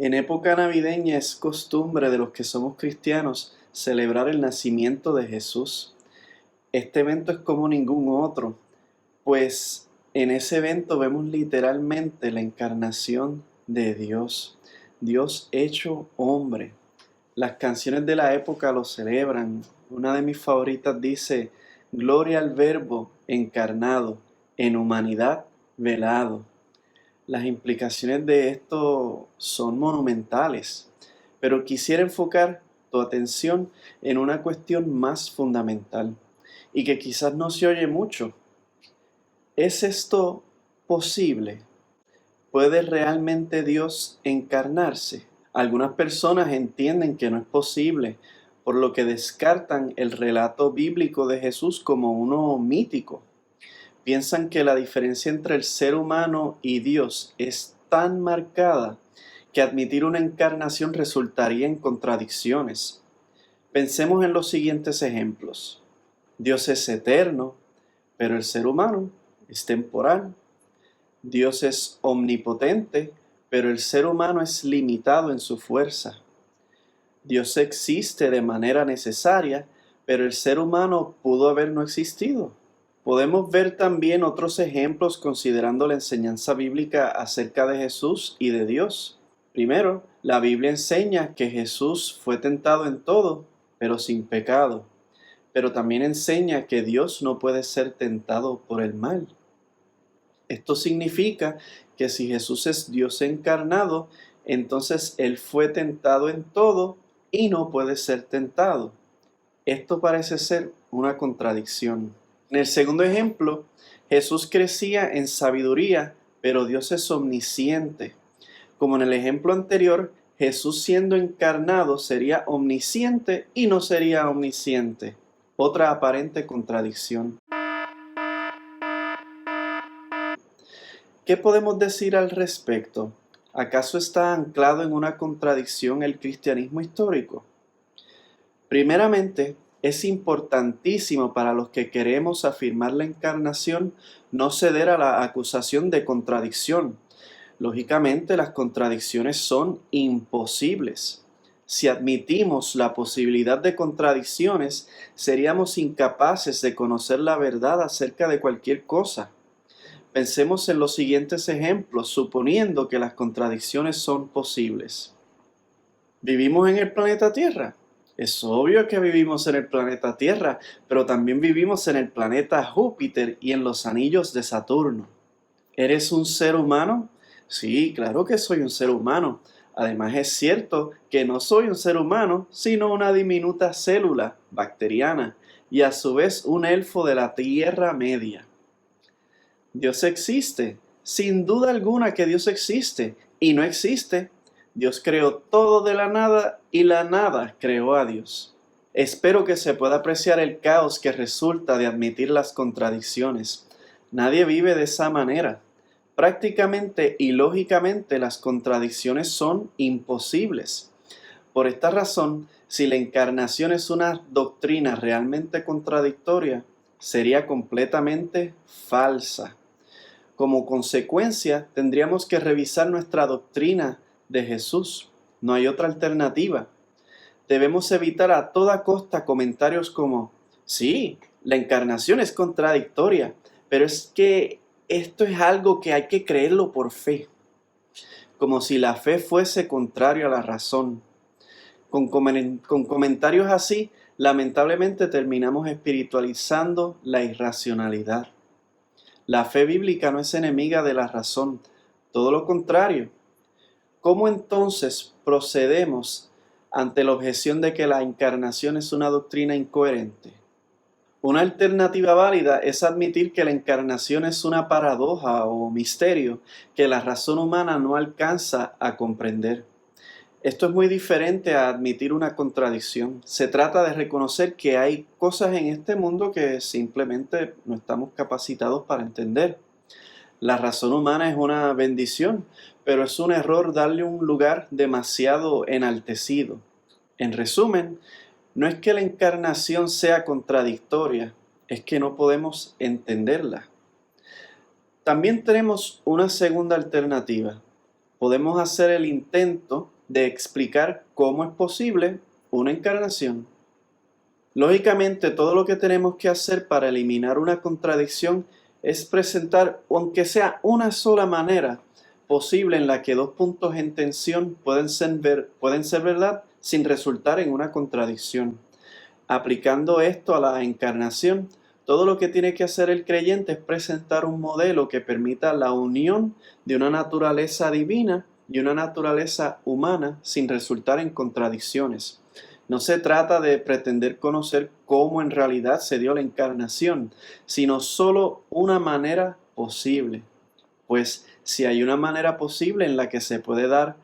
En época navideña es costumbre de los que somos cristianos celebrar el nacimiento de Jesús. Este evento es como ningún otro, pues en ese evento vemos literalmente la encarnación de Dios, Dios hecho hombre. Las canciones de la época lo celebran. Una de mis favoritas dice: Gloria al Verbo encarnado, en humanidad velado. Las implicaciones de esto son monumentales, pero quisiera enfocar tu atención en una cuestión más fundamental y que quizás no se oye mucho. ¿Es esto posible? ¿Puede realmente Dios encarnarse? Algunas personas entienden que no es posible, por lo que descartan el relato bíblico de Jesús como uno mítico. Piensan que la diferencia entre el ser humano y Dios es tan marcada que admitir una encarnación resultaría en contradicciones. Pensemos en los siguientes ejemplos. Dios es eterno, pero el ser humano es temporal. Dios es omnipotente, pero el ser humano es limitado en su fuerza. Dios existe de manera necesaria, pero el ser humano pudo haber no existido. Podemos ver también otros ejemplos considerando la enseñanza bíblica acerca de Jesús y de Dios. Primero, la Biblia enseña que Jesús fue tentado en todo, pero sin pecado. Pero también enseña que Dios no puede ser tentado por el mal. Esto significa que si Jesús es Dios encarnado, entonces Él fue tentado en todo y no puede ser tentado. Esto parece ser una contradicción. En el segundo ejemplo, Jesús crecía en sabiduría, pero Dios es omnisciente. Como en el ejemplo anterior, Jesús siendo encarnado sería omnisciente y no sería omnisciente. Otra aparente contradicción. ¿Qué podemos decir al respecto? ¿Acaso está anclado en una contradicción el cristianismo histórico? Primeramente, es importantísimo para los que queremos afirmar la encarnación no ceder a la acusación de contradicción. Lógicamente, las contradicciones son imposibles. Si admitimos la posibilidad de contradicciones, seríamos incapaces de conocer la verdad acerca de cualquier cosa. Pensemos en los siguientes ejemplos, suponiendo que las contradicciones son posibles. ¿Vivimos en el planeta Tierra? Es obvio que vivimos en el planeta Tierra, pero también vivimos en el planeta Júpiter y en los anillos de Saturno. ¿Eres un ser humano? Sí, claro que soy un ser humano. Además es cierto que no soy un ser humano, sino una diminuta célula bacteriana y a su vez un elfo de la Tierra Media. ¿Dios existe? Sin duda alguna que Dios existe y no existe. Dios creó todo de la nada y la nada creó a Dios. Espero que se pueda apreciar el caos que resulta de admitir las contradicciones. Nadie vive de esa manera. Prácticamente y lógicamente las contradicciones son imposibles. Por esta razón, si la encarnación es una doctrina realmente contradictoria, sería completamente falsa. Como consecuencia, tendríamos que revisar nuestra doctrina de Jesús. No hay otra alternativa. Debemos evitar a toda costa comentarios como: sí, la encarnación es contradictoria, pero es que esto es algo que hay que creerlo por fe. Como si la fe fuese contrario a la razón. Con comentarios así, lamentablemente terminamos espiritualizando la irracionalidad. La fe bíblica no es enemiga de la razón, todo lo contrario. ¿Cómo entonces procedemos ante la objeción de que la encarnación es una doctrina incoherente? Una alternativa válida es admitir que la encarnación es una paradoja o misterio que la razón humana no alcanza a comprender. Esto es muy diferente a admitir una contradicción. Se trata de reconocer que hay cosas en este mundo que simplemente no estamos capacitados para entender. La razón humana es una bendición, pero es un error darle un lugar demasiado enaltecido. En resumen, no es que la encarnación sea contradictoria, es que no podemos entenderla. También tenemos una segunda alternativa. podemos hacer el intento de explicar cómo es posible una encarnación. Lógicamente, todo lo que tenemos que hacer para eliminar una contradicción es presentar, aunque sea una sola manera posible en la que dos puntos en tensión pueden ser verdad sin resultar en una contradicción. Aplicando esto a la encarnación, todo lo que tiene que hacer el creyente es presentar un modelo que permita la unión de una naturaleza divina y una naturaleza humana sin resultar en contradicciones. No se trata de pretender conocer cómo en realidad se dio la encarnación, sino solo una manera posible. Pues si hay una manera posible en la que se puede dar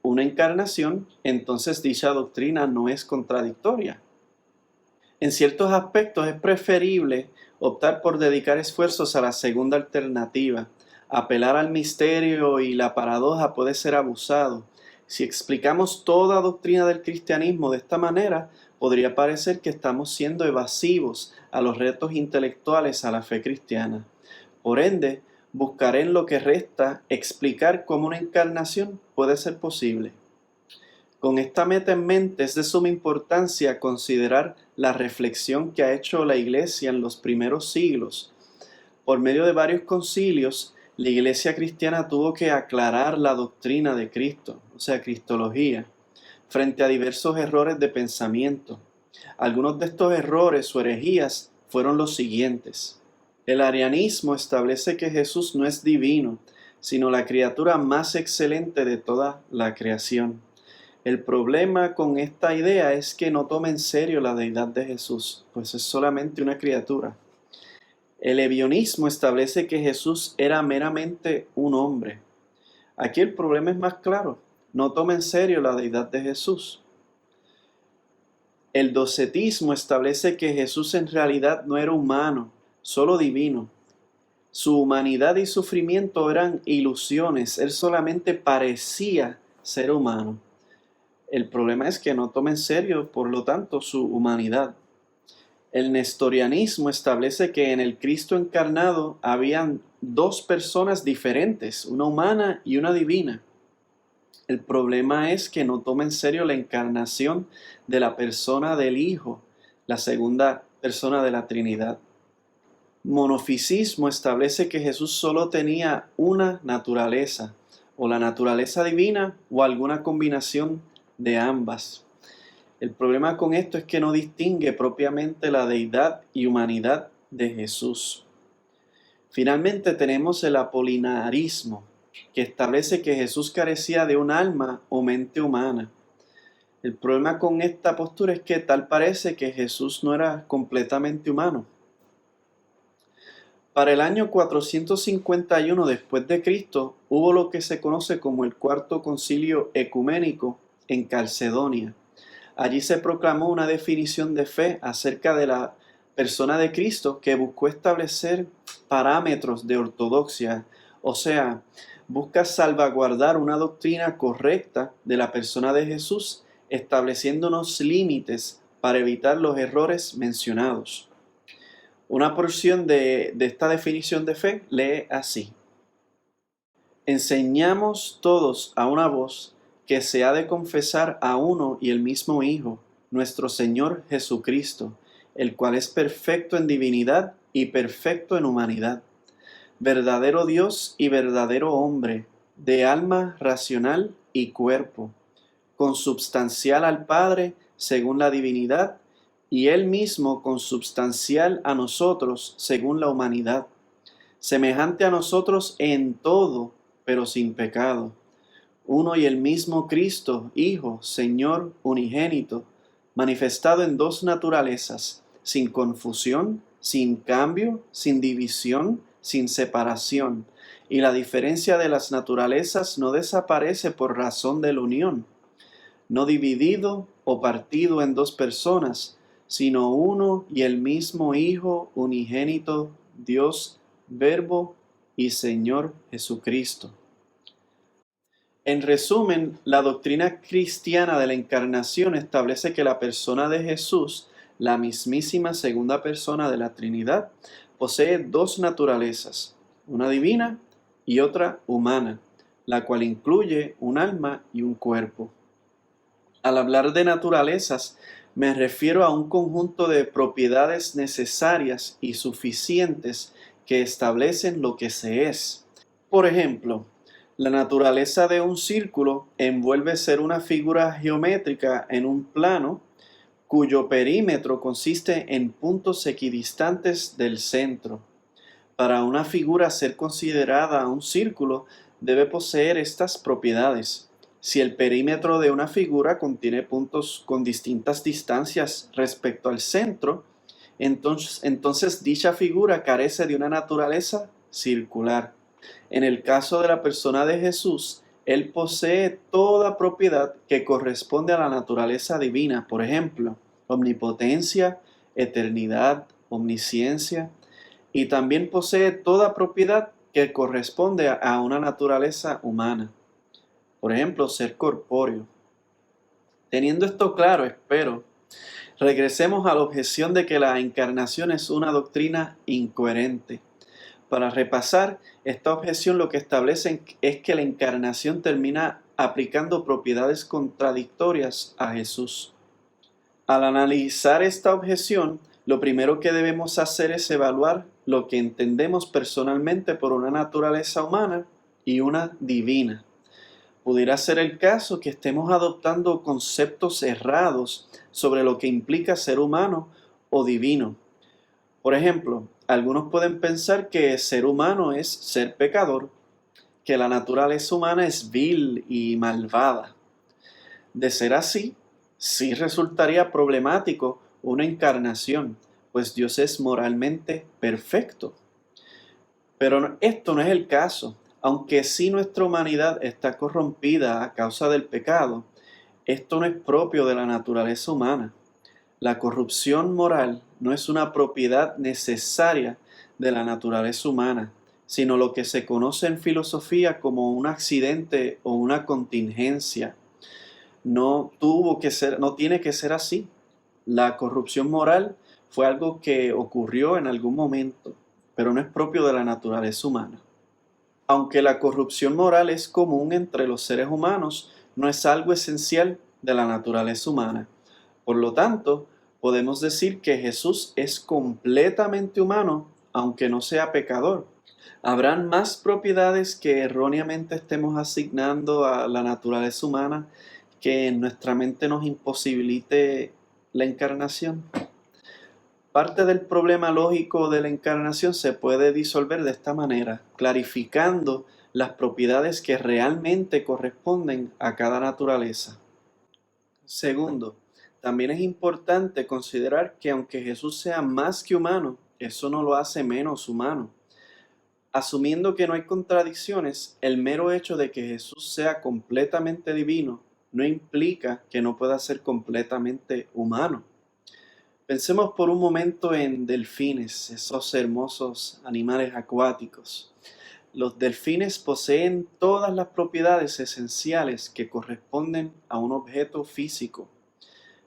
una encarnación, entonces dicha doctrina no es contradictoria. En ciertos aspectos es preferible optar por dedicar esfuerzos a la segunda alternativa. Apelar al misterio y la paradoja puede ser abusado. Si explicamos toda doctrina del cristianismo de esta manera, podría parecer que estamos siendo evasivos a los retos intelectuales a la fe cristiana. Por ende, buscaré en lo que resta explicar cómo una encarnación puede ser posible. Con esta meta en mente es de suma importancia considerar la reflexión que ha hecho la Iglesia en los primeros siglos. Por medio de varios concilios, la Iglesia cristiana tuvo que aclarar la doctrina de Cristo, o sea, cristología, frente a diversos errores de pensamiento. Algunos de estos errores o herejías fueron los siguientes. El arianismo establece que Jesús no es divino, sino la criatura más excelente de toda la creación. El problema con esta idea es que no toma en serio la deidad de Jesús, pues es solamente una criatura. El ebionismo establece que Jesús era meramente un hombre. Aquí el problema es más claro, no toma en serio la deidad de Jesús. El docetismo establece que Jesús en realidad no era humano, solo divino. Su humanidad y sufrimiento eran ilusiones, él solamente parecía ser humano. El problema es que no toma en serio, por lo tanto, su humanidad. El nestorianismo establece que en el Cristo encarnado habían dos personas diferentes, una humana y una divina. El problema es que no toma en serio la encarnación de la persona del Hijo, la segunda persona de la Trinidad. Monofisismo establece que Jesús solo tenía una naturaleza, o la naturaleza divina o alguna combinación de ambas. El problema con esto es que no distingue propiamente la deidad y humanidad de Jesús. Finalmente tenemos el apolinarismo, que establece que Jesús carecía de un alma o mente humana. El problema con esta postura es que tal parece que Jesús no era completamente humano. Para el año 451 después de Cristo hubo lo que se conoce como el Cuarto Concilio Ecuménico en Calcedonia. Allí se proclamó una definición de fe acerca de la persona de Cristo que buscó establecer parámetros de ortodoxia, o sea, busca salvaguardar una doctrina correcta de la persona de Jesús, estableciendo unos límites para evitar los errores mencionados. Una porción de esta definición de fe lee así: enseñamos todos a una voz que se ha de confesar a uno y el mismo Hijo, nuestro Señor Jesucristo, el cual es perfecto en divinidad y perfecto en humanidad, verdadero Dios y verdadero hombre, de alma racional y cuerpo, consubstancial al Padre según la divinidad, y Él mismo consubstancial a nosotros según la humanidad, semejante a nosotros en todo, pero sin pecado. Uno y el mismo Cristo, Hijo, Señor unigénito, manifestado en dos naturalezas, sin confusión, sin cambio, sin división, sin separación. Y la diferencia de las naturalezas no desaparece por razón de la unión, no dividido o partido en dos personas, sino uno y el mismo Hijo unigénito, Dios, Verbo y Señor Jesucristo. En resumen, la doctrina cristiana de la encarnación establece que la persona de Jesús, la mismísima segunda persona de la Trinidad, posee dos naturalezas, una divina y otra humana. la cual incluye un alma y un cuerpo. Al hablar de naturalezas, me refiero a un conjunto de propiedades necesarias y suficientes que establecen lo que se es. Por ejemplo, la naturaleza de un círculo envuelve ser una figura geométrica en un plano cuyo perímetro consiste en puntos equidistantes del centro. Para una figura ser considerada un círculo, debe poseer estas propiedades. Si el perímetro de una figura contiene puntos con distintas distancias respecto al centro, entonces dicha figura carece de una naturaleza circular. En el caso de la persona de Jesús, él posee toda propiedad que corresponde a la naturaleza divina, por ejemplo, omnipotencia, eternidad, omnisciencia, y también posee toda propiedad que corresponde a una naturaleza humana, por ejemplo, ser corpóreo. Teniendo esto claro, espero, regresemos a la objeción de que la encarnación es una doctrina incoherente. Para repasar, esta objeción lo que establece es que la encarnación termina aplicando propiedades contradictorias a Jesús. Al analizar esta objeción, lo primero que debemos hacer es evaluar lo que entendemos personalmente por una naturaleza humana y una divina. Pudiera ser el caso que estemos adoptando conceptos errados sobre lo que implica ser humano o divino. Por ejemplo, algunos pueden pensar que ser humano es ser pecador, que la naturaleza humana es vil y malvada. De ser así, sí resultaría problemático una encarnación, pues Dios es moralmente perfecto. Pero esto no es el caso. Aunque sí nuestra humanidad está corrompida a causa del pecado, esto no es propio de la naturaleza humana. La corrupción moral no es una propiedad necesaria de la naturaleza humana, sino lo que se conoce en filosofía como un accidente o una contingencia. No tiene que ser así. La corrupción moral fue algo que ocurrió en algún momento, pero no es propio de la naturaleza humana. Aunque la corrupción moral es común entre los seres humanos, no es algo esencial de la naturaleza humana. Por lo tanto, podemos decir que Jesús es completamente humano, aunque no sea pecador. ¿Habrán más propiedades que erróneamente estemos asignando a la naturaleza humana que en nuestra mente nos imposibilite la encarnación? Parte del problema lógico de la encarnación se puede disolver de esta manera, clarificando las propiedades que realmente corresponden a cada naturaleza. Segundo, también es importante considerar que aunque Jesús sea más que humano, eso no lo hace menos humano. Asumiendo que no hay contradicciones, el mero hecho de que Jesús sea completamente divino no implica que no pueda ser completamente humano. Pensemos por un momento en delfines, esos hermosos animales acuáticos. Los delfines poseen todas las propiedades esenciales que corresponden a un objeto físico.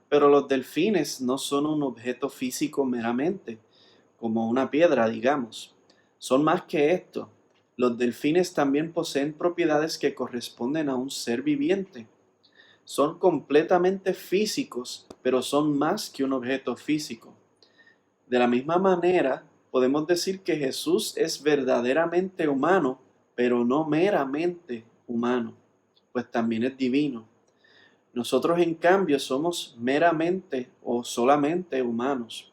Pero los delfines no son un objeto físico meramente, como una piedra, digamos. Son más que esto. Los delfines también poseen propiedades que corresponden a un ser viviente. Son completamente físicos, pero son más que un objeto físico. De la misma manera, podemos decir que Jesús es verdaderamente humano, pero no meramente humano, pues también es divino. Nosotros, en cambio, somos meramente o solamente humanos.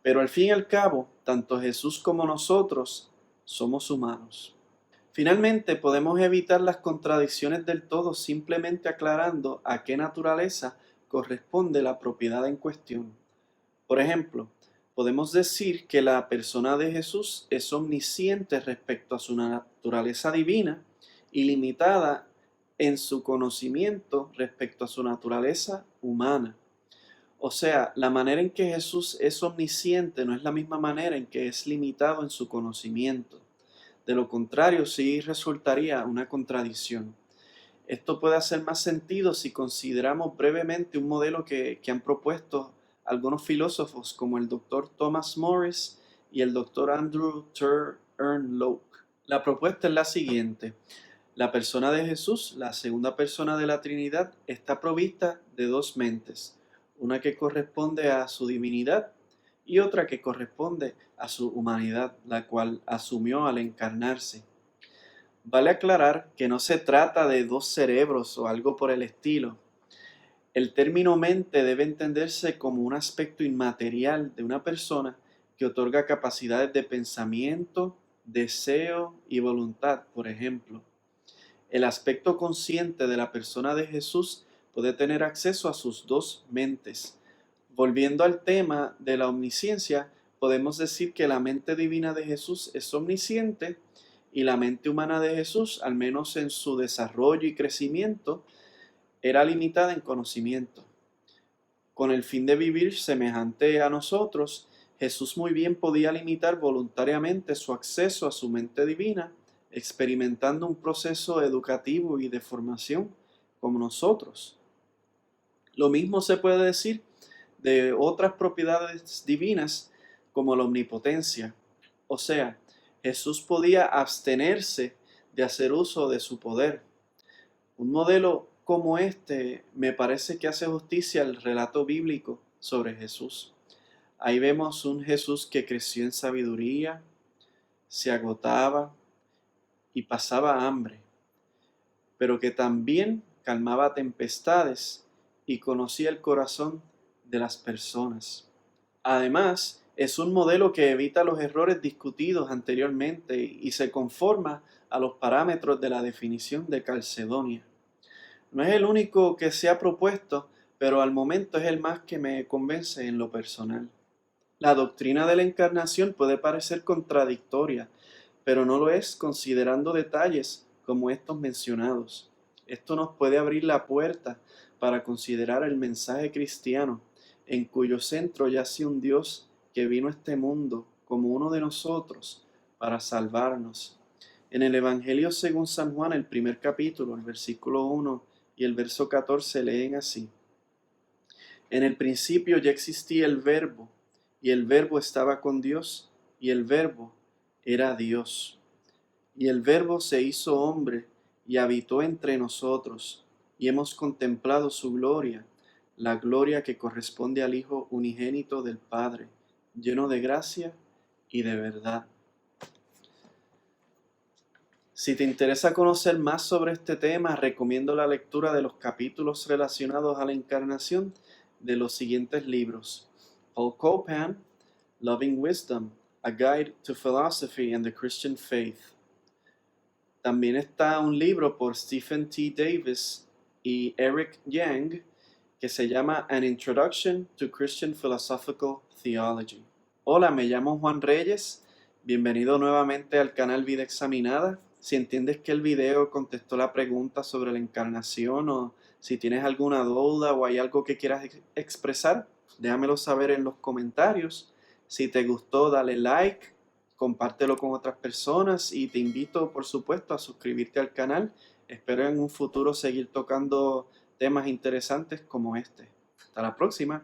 Pero al fin y al cabo, tanto Jesús como nosotros somos humanos. Finalmente, podemos evitar las contradicciones del todo simplemente aclarando a qué naturaleza corresponde la propiedad en cuestión. Por ejemplo, podemos decir que la persona de Jesús es omnisciente respecto a su naturaleza divina y limitada en su conocimiento respecto a su naturaleza humana. O sea, la manera en que Jesús es omnisciente no es la misma manera en que es limitado en su conocimiento. De lo contrario, sí resultaría una contradicción. Esto puede hacer más sentido si consideramos brevemente un modelo que han propuesto algunos filósofos como el Dr. Thomas Morris y el Dr. Andrew Ernst Locke. La propuesta es la siguiente. La persona de Jesús, la segunda persona de la Trinidad, está provista de dos mentes, una que corresponde a su divinidad y otra que corresponde a su humanidad, la cual asumió al encarnarse. Vale aclarar que no se trata de dos cerebros o algo por el estilo. El término mente debe entenderse como un aspecto inmaterial de una persona que otorga capacidades de pensamiento, deseo y voluntad, por ejemplo. El aspecto consciente de la persona de Jesús puede tener acceso a sus dos mentes. Volviendo al tema de la omnisciencia, podemos decir que la mente divina de Jesús es omnisciente y la mente humana de Jesús, al menos en su desarrollo y crecimiento, era limitada en conocimiento. Con el fin de vivir semejante a nosotros, Jesús muy bien podía limitar voluntariamente su acceso a su mente divina, experimentando un proceso educativo y de formación como nosotros. Lo mismo se puede decir de otras propiedades divinas como la omnipotencia. O sea, Jesús podía abstenerse de hacer uso de su poder. Un modelo como este me parece que hace justicia al relato bíblico sobre Jesús. Ahí vemos un Jesús que creció en sabiduría, se agotaba y pasaba hambre, pero que también calmaba tempestades y conocía el corazón de las personas. Además, es un modelo que evita los errores discutidos anteriormente y se conforma a los parámetros de la definición de Calcedonia. No es el único que se ha propuesto, pero al momento es el más que me convence en lo personal. La doctrina de la encarnación puede parecer contradictoria, pero no lo es considerando detalles como estos mencionados. Esto nos puede abrir la puerta para considerar el mensaje cristiano, en cuyo centro yace un Dios que vino a este mundo como uno de nosotros para salvarnos. En el Evangelio según San Juan, el primer capítulo, el versículo 1 y el verso 14 leen así: En el principio ya existía el Verbo, y el Verbo estaba con Dios, y el Verbo era Dios. Y el Verbo se hizo hombre y habitó entre nosotros, y hemos contemplado su gloria, la gloria que corresponde al Hijo unigénito del Padre, lleno de gracia y de verdad. Si te interesa conocer más sobre este tema, recomiendo la lectura de los capítulos relacionados a la encarnación de los siguientes libros: Paul Copan, Loving Wisdom, A Guide to Philosophy and the Christian Faith. También está un libro por Stephen T. Davis y Eric Yang que se llama An Introduction to Christian Philosophical Theology. Hola, me llamo Juan Reyes. Bienvenido nuevamente al canal Vida Examinada. Si entiendes que el video contestó la pregunta sobre la encarnación o si tienes alguna duda o hay algo que quieras expresar, déjamelo saber en los comentarios. Si te gustó, dale like, compártelo con otras personas y te invito, por supuesto, a suscribirte al canal. Espero en un futuro seguir tocando temas interesantes como este. Hasta la próxima.